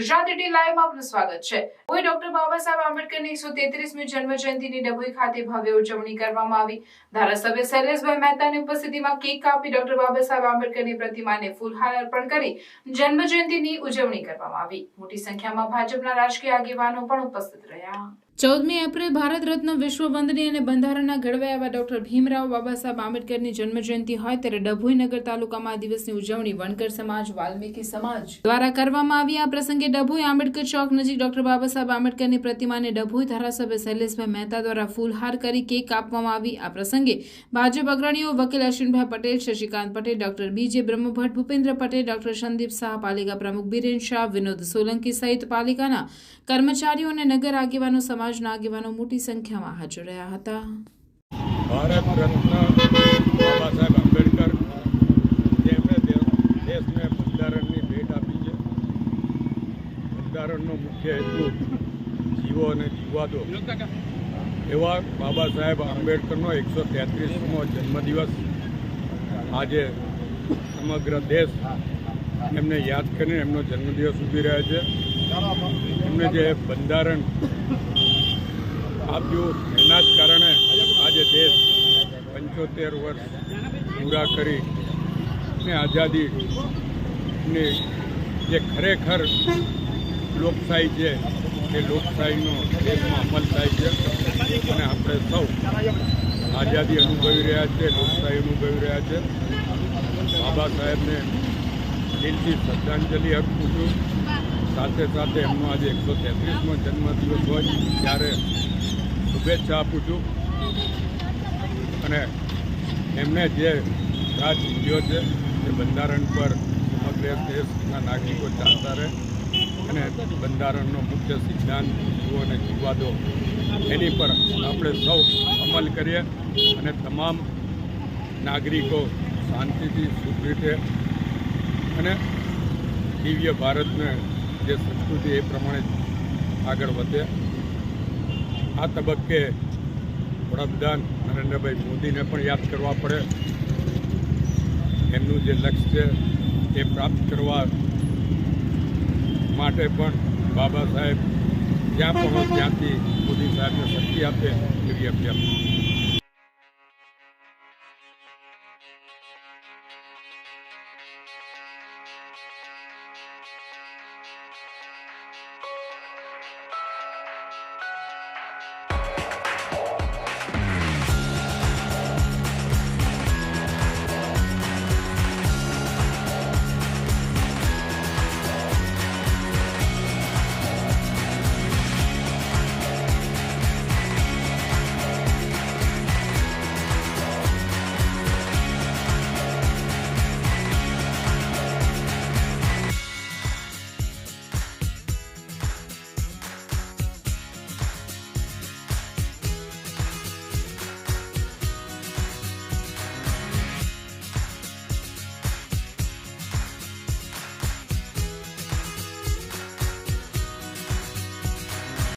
Gujarat at લાઈવમાં આપનું સ્વાગત છે। ડભોઈ ડોક્ટર બાબા સાહેબ આંબેડકરની 133મી જન્મજયંતિની ડભોઈ ખાતે ભવ્ય ઉજવણી કરવામાં આવી। ધારાસભ્ય શૈલેષભાઈ મહેતાની ઉપસ્થિતિમાં કેક કાપી ડોક્ટર બાબા સાહેબ આંબેડકરની પ્રતિમાને ફૂલહાર અર્પણ કરી જન્મજયંતિની ઉજવણી કરવામાં આવી। મોટી સંખ્યામાં ભાજપના રાજકીય આગેવાનો પણ ઉપસ્થિત રહ્યા। 14મી એપ્રિલ ભારત રત્ન વિશ્વ વંદનીય અને બંધારણના ઘડવૈયા એવા ડોક્ટર ભીમરાવ બાબા સાહેબ આંબેડકરની જન્મજયંતિ હોય ત્યારે ડભોઈ નગર તાલુકામાં આ દિવસની ઉજવણી વણકર સમાજ, વાલ્મીકી સમાજ દ્વારા કરવામાં આવી। આ પ્રસંગે ડભોઈ આંબેડકર ચોક નજીક ડોક્ટર બાબા સાહેબ આંબેડકરની પ્રતિમાને ડભોઈ ધારાસભ્ય શૈલેષભાઈ મહેતા દ્વારા ફૂલહાર કરી કેક કાપવામાં આવી। આ પ્રસંગે ભાજપ અગ્રણીઓ વકીલ અશ્વિનભાઈ પટેલ, શશિકાંત પટેલ, ડોક્ટર બીજે બ્રહ્મભટ્ટ, ભૂપેન્દ્ર પટેલ, ડોક્ટર સંદીપ શાહ, પાલિકા પ્રમુખ બિરેન શાહ, વિનોદ સોલંકી સહિત પાલિકાના કર્મચારીઓ અને નગર આગેવાનો સમાજના આગેવાનો મોટી સંખ્યામાં હાજર રહ્યા હતા। ભારત રત્ન બાબા સાહેબ આંબેડકર જેમણે દેશને બંધારણની ભેટ આપી છે। બંધારણનો મુખ્ય હેતુ જીવો અને જીવવા દો એવા બાબા સાહેબ આંબેડકરનો 133મો જન્મદિવસ આજે સમગ્ર દેશ એમને યાદ કરીને એમનો જન્મદિવસ ઉજવી રહ્યા છે। એમને જે બંધારણ આપ્યું એના જ કારણે આજે દેશ 75 વર્ષ પૂરા કરી ને આઝાદીની જે ખરેખર લોકશાહી છે એ લોકશાહીનો દેશમાં અમલ થાય છે અને આપણે સૌ આઝાદી અનુભવી રહ્યા છીએ, લોકશાહી અનુભવી રહ્યા છે। બાબા સાહેબને દિલથી શ્રદ્ધાંજલિ અર્પું છું। સાથે સાથે એમનો આજે 133મો જન્મદિવસ હોય ત્યારે શુભેચ્છા આપું છું અને એમને જે રાજ મૂલ્યો છે એ બંધારણ પર સમગ્ર દેશના નાગરિકો ચાલતા રહે અને બંધારણનો મુખ્ય સિદ્ધાંત જીવો અને જીવવા દો એની પર આપણે સૌ અમલ કરીએ અને તમામ નાગરિકો શાંતિથી સુખ રીતે અને દિવ્ય ભારતને જે સંસ્કૃતિ એ પ્રમાણે આગળ વધે। આ તબક્કે વડાપ્રધાન નરેન્દ્રભાઈ મોદીને પણ યાદ કરવા પડે। એમનું જે લક્ષ્ય છે એ પ્રાપ્ત કરવા માટે પણ બાબા સાહેબ જ્યાં પણ ત્યાંથી મોદી સાહેબને શક્તિ આપે એવી અપીલ